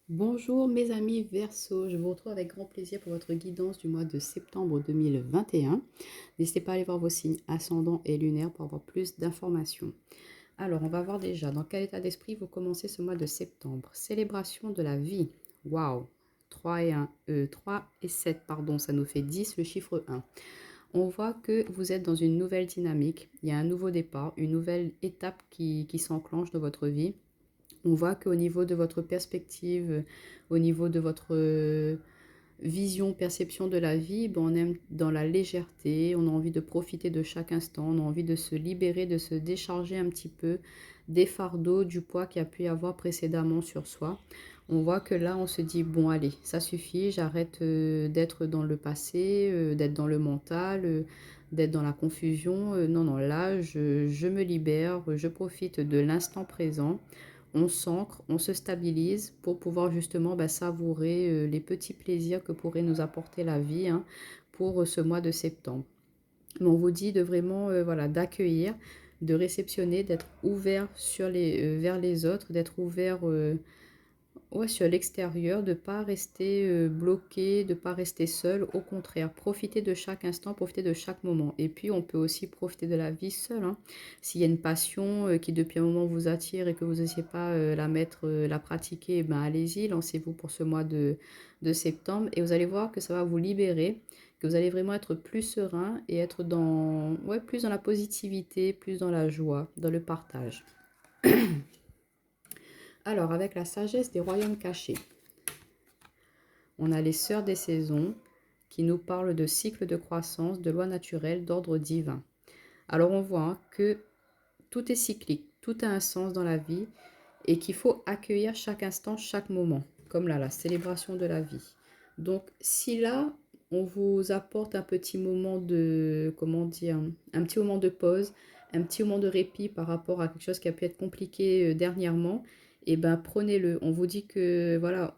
Bonjour mes amis Verseau, je vous retrouve avec grand plaisir pour votre guidance du mois de septembre 2021. N'hésitez pas à aller voir vos signes ascendants et lunaires pour avoir plus d'informations. Alors, on va voir déjà dans quel état d'esprit vous commencez ce mois de septembre. Célébration de la vie. Waouh! 3 et 7, pardon, ça nous fait 10, le chiffre 1. On voit que vous êtes dans une nouvelle dynamique, il y a un nouveau départ, une nouvelle étape qui s'enclenche dans votre vie. On voit qu'au niveau de votre perspective, au niveau de votre vision, perception de la vie, ben on aime dans la légèreté, on a envie de profiter de chaque instant, on a envie de se libérer, de se décharger un petit peu des fardeaux, du poids qu'il y a pu y avoir précédemment sur soi. On voit que là, on se dit, bon, allez, ça suffit, j'arrête d'être dans le passé, d'être dans le mental, d'être dans la confusion. Non, non, là, je me libère, je profite de l'instant présent. On s'ancre, on se stabilise pour pouvoir justement savourer les petits plaisirs que pourrait nous apporter la vie, hein, pour ce mois de septembre. Mais on vous dit de vraiment voilà, d'accueillir, de réceptionner, d'être ouvert vers les autres, d'être ouvert ouais, sur l'extérieur, de ne pas rester bloqué, de ne pas rester seul. Au contraire, profiter de chaque instant, profiter de chaque moment. Et puis, on peut aussi profiter de la vie seule, hein. S'il y a une passion qui depuis un moment vous attire et que vous n'osez pas la pratiquer, ben allez-y, lancez-vous pour ce mois de septembre. Et vous allez voir que ça va vous libérer, que vous allez vraiment être plus serein et être ouais, plus dans la positivité, plus dans la joie, dans le partage. Alors, avec la sagesse des royaumes cachés. On a les sœurs des saisons qui nous parlent de cycle de croissance, de lois naturelles, d'ordre divin. Alors on voit que tout est cyclique, tout a un sens dans la vie et qu'il faut accueillir chaque instant, chaque moment, comme là, la célébration de la vie. Donc si là, on vous apporte un petit moment de, comment dire, un petit moment de pause, un petit moment de répit par rapport à quelque chose qui a pu être compliqué dernièrement, et ben prenez-le. On vous dit que voilà,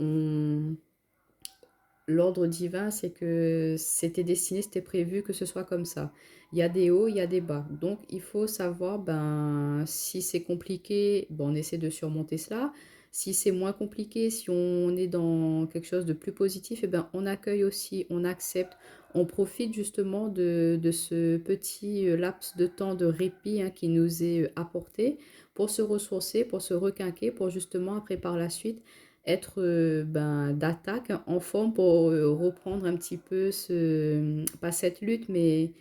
l'ordre divin, c'est que c'était destiné, c'était prévu que ce soit comme ça. Il y a des hauts, il y a des bas. Donc, il faut savoir, ben, si c'est compliqué, ben, on essaie de surmonter cela. Si c'est moins compliqué, si on est dans quelque chose de plus positif, eh ben, on accueille aussi, on accepte, on profite justement de ce petit laps de temps de répit, hein, qui nous est apporté pour se ressourcer, pour se requinquer, pour justement, après par la suite, être d'attaque en forme pour reprendre un petit peu pas cette lutte, mais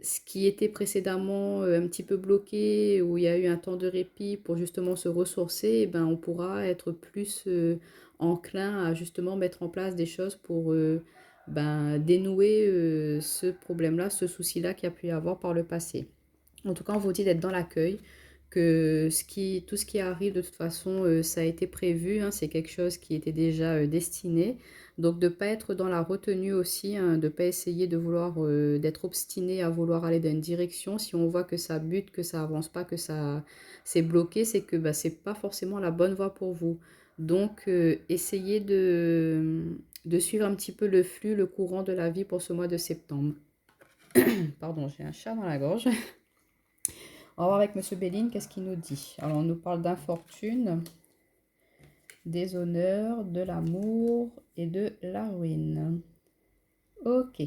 ce qui était précédemment un petit peu bloqué, où il y a eu un temps de répit pour justement se ressourcer, ben, on pourra être plus enclin à justement mettre en place des choses pour dénouer ce problème-là, ce souci-là qu'il y a pu y avoir par le passé. En tout cas, on vous dit d'être dans l'accueil, que tout ce qui arrive de toute façon, ça a été prévu, hein, c'est quelque chose qui était déjà destiné. Donc de ne pas être dans la retenue aussi, hein, de ne pas essayer de vouloir, d'être obstiné à vouloir aller dans une direction. Si on voit que ça bute, que ça avance pas, que ça c'est bloqué, c'est que bah, c'est pas forcément la bonne voie pour vous. Donc essayez de suivre un petit peu le flux, le courant de la vie pour ce mois de septembre. Pardon, j'ai un chat dans la gorge. On va voir avec Monsieur Béline, qu'est-ce qu'il nous dit. Alors, on nous parle d'infortune, des honneurs, de l'amour et de la ruine. Ok.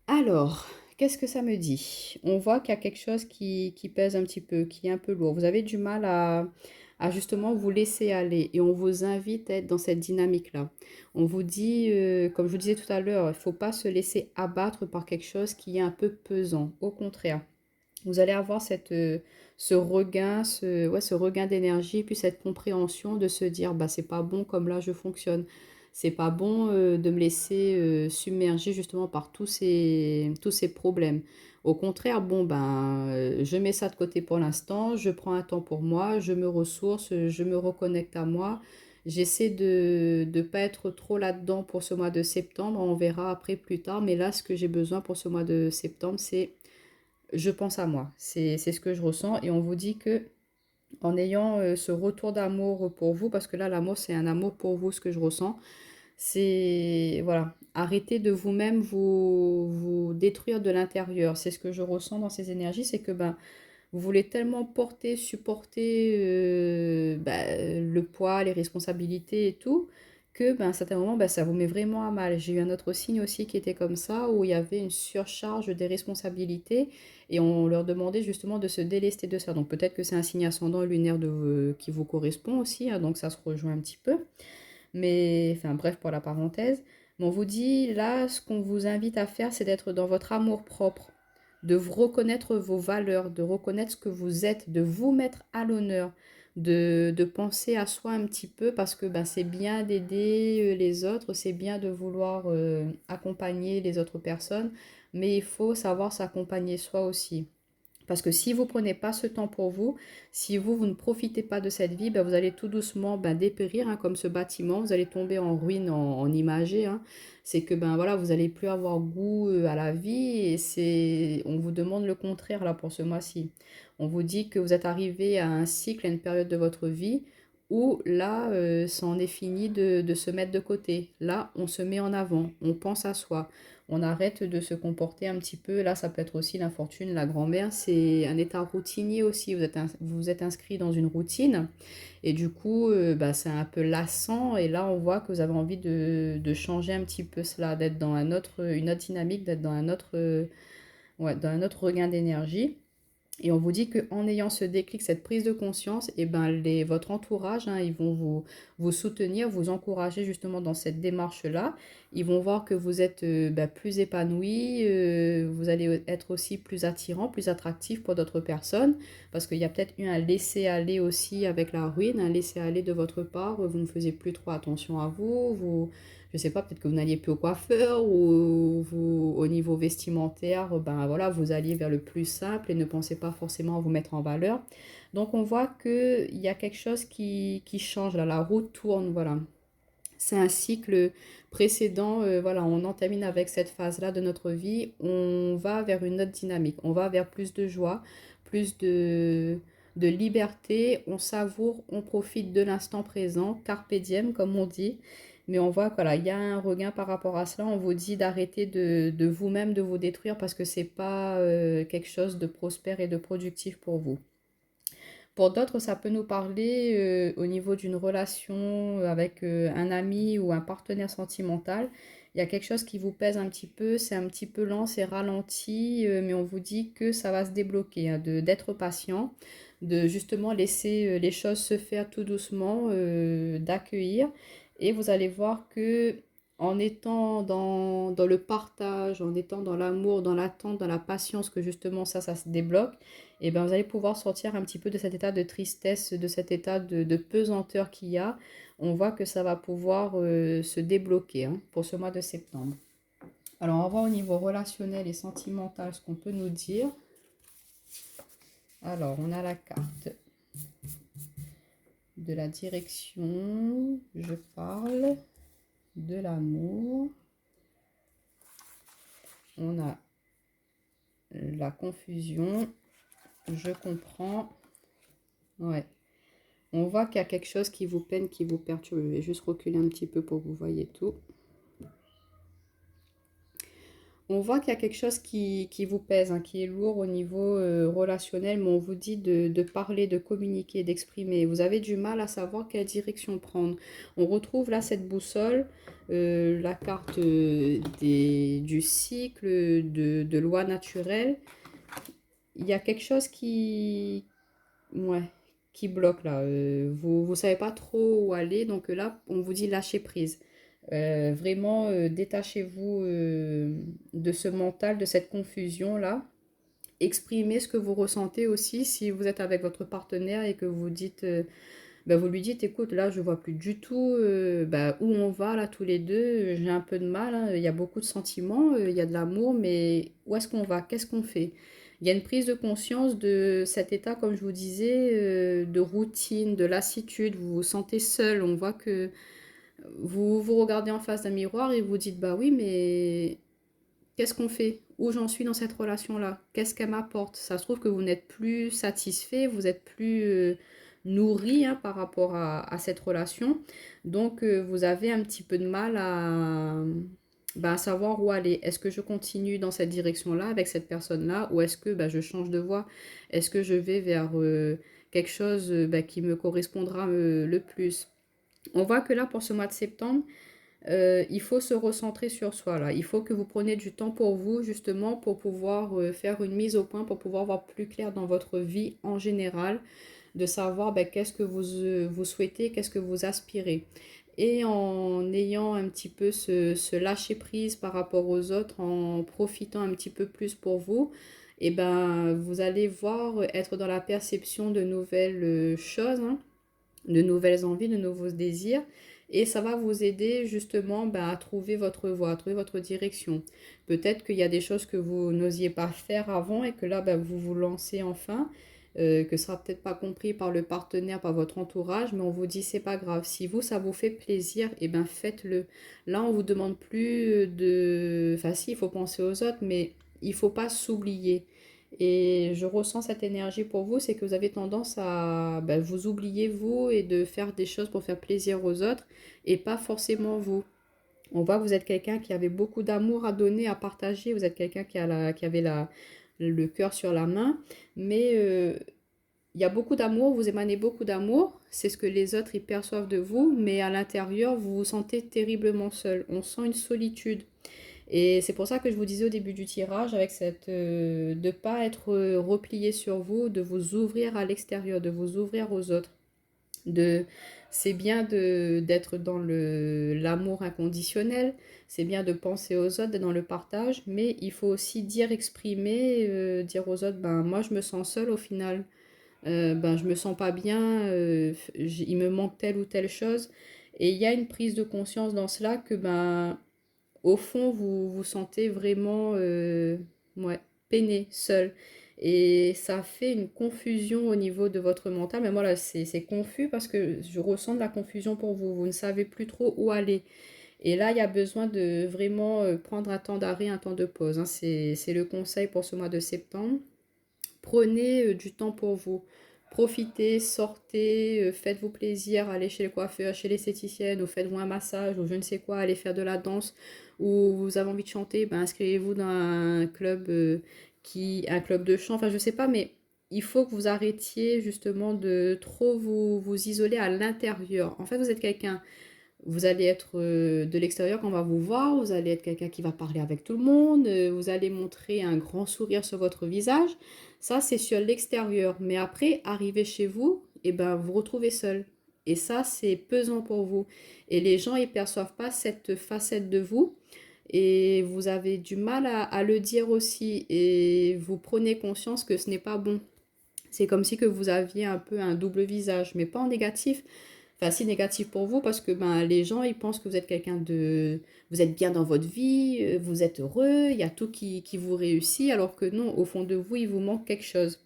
Alors, qu'est-ce que ça me dit? On voit qu'il y a quelque chose qui pèse un petit peu, qui est un peu lourd. Vous avez du mal à justement vous laisser aller et on vous invite à être dans cette dynamique-là. On vous dit, comme je vous disais tout à l'heure, il ne faut pas se laisser abattre par quelque chose qui est un peu pesant. Au contraire, vous allez avoir ce regain, ouais, ce regain d'énergie, puis cette compréhension de se dire, bah, c'est pas bon comme là je fonctionne. C'est pas bon de me laisser submerger justement par tous ces problèmes. Au contraire, bon, ben, je mets ça de côté pour l'instant, je prends un temps pour moi, je me ressource, je me reconnecte à moi. J'essaie de ne pas être trop là-dedans pour ce mois de septembre. On verra après plus tard. Mais là, ce que j'ai besoin pour ce mois de septembre, c'est je pense à moi. C'est ce que je ressens. Et on vous dit que en ayant ce retour d'amour pour vous, parce que là, l'amour, c'est un amour pour vous, ce que je ressens, c'est, voilà, arrêtez de vous détruire de l'intérieur. C'est ce que je ressens dans ces énergies, c'est que, ben, Vous voulez tellement porter, supporter le poids, les responsabilités et tout, que à un certain moment, ça vous met vraiment à mal. J'ai eu un autre signe aussi qui était comme ça, où il y avait une surcharge des responsabilités et on leur demandait justement de se délester de ça. Donc peut-être que c'est un signe ascendant lunaire qui vous correspond aussi, hein, donc ça se rejoint un petit peu. Mais, enfin bref, pour la parenthèse. Mais on vous dit, là, ce qu'on vous invite à faire, c'est d'être dans votre amour propre, de vous reconnaître vos valeurs, de reconnaître ce que vous êtes, de vous mettre à l'honneur, de penser à soi un petit peu, parce que c'est bien d'aider les autres, c'est bien de vouloir accompagner les autres personnes, mais il faut savoir s'accompagner soi aussi. Parce que si vous ne prenez pas ce temps pour vous, si vous ne profitez pas de cette vie, vous allez tout doucement dépérir, hein, comme ce bâtiment, vous allez tomber en ruine en imagé, hein. C'est que voilà, vous n'allez plus avoir goût à la vie et on vous demande le contraire là pour ce mois-ci. On vous dit que vous êtes arrivé à un cycle, à une période de votre vie où là, c'en est fini de se mettre de côté. Là, on se met en avant, on pense à soi. On arrête de se comporter un petit peu. Là, ça peut être aussi l'infortune, la grand-mère. C'est un état routinier aussi. Vous êtes inscrit dans une routine. Et du coup, c'est un peu lassant. Et là, on voit que vous avez envie de changer un petit peu cela, d'être dans une autre dynamique, d'être dans dans un autre regain d'énergie. Et on vous dit qu'en ayant ce déclic, cette prise de conscience, votre entourage, hein, ils vont vous soutenir, vous encourager justement dans cette démarche-là. Ils vont voir que vous êtes plus épanoui, vous allez être aussi plus attirant, plus attractif pour d'autres personnes, parce qu'il y a peut-être eu un laisser-aller aussi avec la ruine, un laisser-aller de votre part, vous ne faisiez plus trop attention à vous, je sais pas, peut-être que vous n'alliez plus au coiffeur ou vous, au niveau vestimentaire, voilà, vous alliez vers le plus simple et ne pensez pas forcément à vous mettre en valeur. Donc on voit qu'il y a quelque chose qui change, là, la roue tourne, voilà. C'est un cycle précédent, voilà, on en termine avec cette phase-là de notre vie, on va vers une autre dynamique, on va vers plus de joie, plus de liberté, on savoure, on profite de l'instant présent, carpe diem comme on dit, mais on voit qu'il y a un regain par rapport à cela, on vous dit d'arrêter de vous-même de vous détruire parce que c'est pas quelque chose de prospère et de productif pour vous. Pour d'autres, ça peut nous parler au niveau d'une relation avec un ami ou un partenaire sentimental. Il y a quelque chose qui vous pèse un petit peu, c'est un petit peu lent, c'est ralenti, mais on vous dit que ça va se débloquer, hein, d'être patient, de justement laisser les choses se faire tout doucement, d'accueillir. Et vous allez voir que en étant dans le partage, en étant dans l'amour, dans l'attente, dans la patience, que justement ça se débloque, et vous allez pouvoir sortir un petit peu de cet état de tristesse, de cet état de pesanteur qu'il y a. On voit que ça va pouvoir se débloquer, hein, pour ce mois de septembre. Alors, on va voir au niveau relationnel et sentimental ce qu'on peut nous dire. Alors, on a la carte de la direction, je parle, de l'amour. On a la confusion, je comprends. Ouais. On voit qu'il y a quelque chose qui vous peine, qui vous perturbe. Je vais juste reculer un petit peu pour que vous voyez tout. On voit qu'il y a quelque chose qui vous pèse, hein, qui est lourd au niveau relationnel, mais on vous dit de parler, de communiquer, d'exprimer. Vous avez du mal à savoir quelle direction prendre. On retrouve là cette boussole, la carte du cycle, de loi naturelle. Il y a quelque chose ouais, qui bloque là. Vous ne savez pas trop où aller, donc là, on vous dit lâcher prise. Vraiment, détachez-vous de ce mental, de cette confusion-là. Exprimez ce que vous ressentez aussi si vous êtes avec votre partenaire et que vous dites, vous lui dites, écoute, là, je vois plus du tout où on va là tous les deux. J'ai un peu de mal, hein, il y a beaucoup de sentiments, il y a de l'amour, mais où est-ce qu'on va? Qu'est-ce qu'on fait? Il y a une prise de conscience de cet état, comme je vous disais, de routine, de lassitude. Vous vous sentez seul. On voit que vous vous regardez en face d'un miroir et vous dites, bah oui, mais qu'est-ce qu'on fait? Où j'en suis dans cette relation-là? Qu'est-ce qu'elle m'apporte? Ça se trouve que vous n'êtes plus satisfait, vous êtes plus nourri, hein, par rapport à cette relation. Donc, vous avez un petit peu de mal bah, savoir où aller. Est-ce que je continue dans cette direction-là avec cette personne-là ou est-ce que bah, je change de voie? Est-ce que je vais vers quelque chose bah, qui me correspondra le plus? On voit que là, pour ce mois de septembre, il faut se recentrer sur soi là. Il faut que vous preniez du temps pour vous justement pour pouvoir faire une mise au point, pour pouvoir voir plus clair dans votre vie en général, de savoir ben, qu'est-ce que vous souhaitez, qu'est-ce que vous aspirez. Et en ayant un petit peu ce lâcher prise par rapport aux autres, en profitant un petit peu plus pour vous, et ben vous allez voir être dans la perception de nouvelles choses, hein, de nouvelles envies, de nouveaux désirs. Et ça va vous aider justement bah, à trouver votre voie, à trouver votre direction. Peut-être qu'il y a des choses que vous n'osiez pas faire avant et que là, bah, vous vous lancez enfin, que ce sera peut-être pas compris par le partenaire, par votre entourage, mais on vous dit c'est pas grave. Si vous, ça vous fait plaisir, et ben faites-le. Là, on vous demande plus de... Enfin si, il faut penser aux autres, mais il faut pas s'oublier. Et je ressens cette énergie pour vous, c'est que vous avez tendance à ben, vous oublier vous et de faire des choses pour faire plaisir aux autres et pas forcément vous. On voit que vous êtes quelqu'un qui avait beaucoup d'amour à donner, à partager, vous êtes quelqu'un qui avait le cœur sur la main, mais il y a beaucoup d'amour, vous émanez beaucoup d'amour, c'est ce que les autres y perçoivent de vous, mais à l'intérieur, vous vous sentez terriblement seul, on sent une solitude. Et c'est pour ça que je vous disais au début du tirage, avec cette, de ne pas être replié sur vous, de vous ouvrir à l'extérieur, de vous ouvrir aux autres. De, c'est bien d'être dans l'amour inconditionnel, c'est bien de penser aux autres, d'être dans le partage, mais il faut aussi dire, exprimer, dire aux autres, ben moi je me sens seule au final, ben je me sens pas bien, il me manque telle ou telle chose. Et il y a une prise de conscience dans cela que ben au fond, vous vous sentez vraiment ouais, peiné, seul. Et ça fait une confusion au niveau de votre mental. Mais moi, là, c'est confus parce que je ressens de la confusion pour vous. Vous ne savez plus trop où aller. Et là, il y a besoin de vraiment prendre un temps d'arrêt, un temps de pause, hein. C'est le conseil pour ce mois de septembre. Prenez du temps pour vous. Profitez, sortez, faites-vous plaisir, allez chez le coiffeur, chez l'esthéticienne, ou faites-vous un massage, ou je ne sais quoi, allez faire de la danse, ou vous avez envie de chanter, ben inscrivez-vous dans un club, un club de chant, enfin je sais pas, mais il faut que vous arrêtiez justement de trop vous isoler à l'intérieur. En fait, vous êtes quelqu'un, vous allez être de l'extérieur quand on va vous voir, vous allez être quelqu'un qui va parler avec tout le monde, vous allez montrer un grand sourire sur votre visage. Ça, c'est sur l'extérieur. Mais après, arriver chez vous, et ben, vous vous retrouvez seul. Et ça, c'est pesant pour vous. Et les gens, ils perçoivent pas cette facette de vous. Et vous avez du mal à le dire aussi. Et vous prenez conscience que ce n'est pas bon. C'est comme si que vous aviez un peu un double visage, mais pas en négatif. Enfin, si négatif pour vous, parce que ben, les gens, ils pensent que vous êtes quelqu'un de... Vous êtes bien dans votre vie, vous êtes heureux, il y a tout qui vous réussit, alors que non, au fond de vous, il vous manque quelque chose.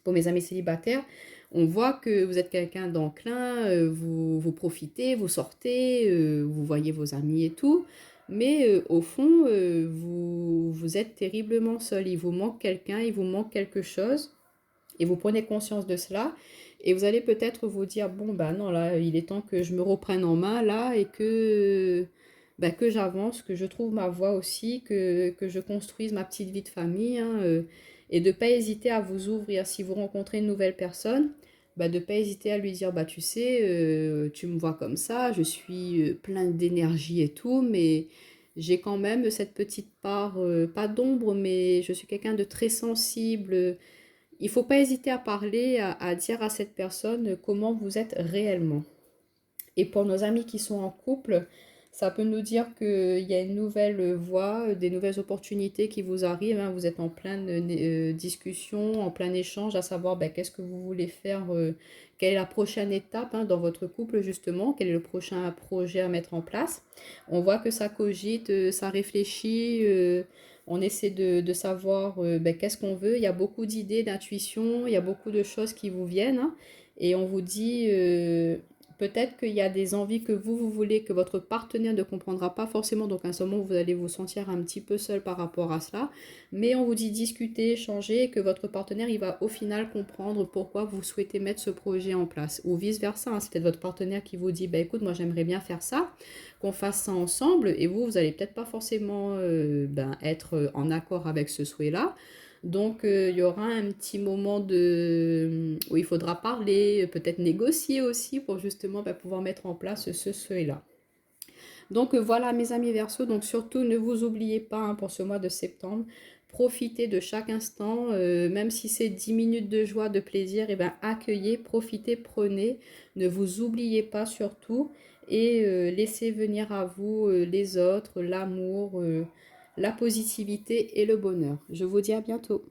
Pour mes amis célibataires, on voit que vous êtes quelqu'un d'enclin, vous profitez, vous sortez, vous voyez vos amis et tout, mais au fond, vous êtes terriblement seul. Il vous manque quelqu'un, il vous manque quelque chose. Et vous prenez conscience de cela et vous allez peut-être vous dire, bon, bah non, là, il est temps que je me reprenne en main, là, et que j'avance, que je trouve ma voie aussi, que je construise ma petite vie de famille, hein, et de ne pas hésiter à vous ouvrir. Si vous rencontrez une nouvelle personne, bah, de ne pas hésiter à lui dire, bah tu sais, tu me vois comme ça, je suis plein d'énergie et tout, mais j'ai quand même cette petite part, pas d'ombre, mais je suis quelqu'un de très sensible. Il ne faut pas hésiter à parler, à dire à cette personne comment vous êtes réellement. Et pour nos amis qui sont en couple, ça peut nous dire qu'il y a une nouvelle voie, des nouvelles opportunités qui vous arrivent, hein. Vous êtes en pleine discussion, en plein échange, à savoir ben, qu'est-ce que vous voulez faire, quelle est la prochaine étape hein, dans votre couple justement, quel est le prochain projet à mettre en place. On voit que ça cogite, ça réfléchit, on essaie de savoir ben, qu'est-ce qu'on veut. Il y a beaucoup d'idées, d'intuitions, il y a beaucoup de choses qui vous viennent, hein. Et on vous dit peut-être qu'il y a des envies que vous voulez, que votre partenaire ne comprendra pas forcément. Donc, à un moment, vous allez vous sentir un petit peu seul par rapport à cela. Mais on vous dit discuter, changer, et que votre partenaire, il va au final comprendre pourquoi vous souhaitez mettre ce projet en place. Ou vice-versa, hein, c'est peut-être votre partenaire qui vous dit, bah, écoute, moi, j'aimerais bien faire ça, qu'on fasse ça ensemble. Et vous allez peut-être pas forcément être en accord avec ce souhait-là. Donc, il y aura un petit moment où il faudra parler, peut-être négocier aussi pour justement pouvoir mettre en place ce souhait-là. Donc, voilà mes amis Verseau, donc surtout ne vous oubliez pas hein, pour ce mois de septembre, profitez de chaque instant, même si c'est 10 minutes de joie, de plaisir, et ben accueillez, profitez, prenez, ne vous oubliez pas surtout et laissez venir à vous les autres, l'amour, la positivité et le bonheur. Je vous dis à bientôt.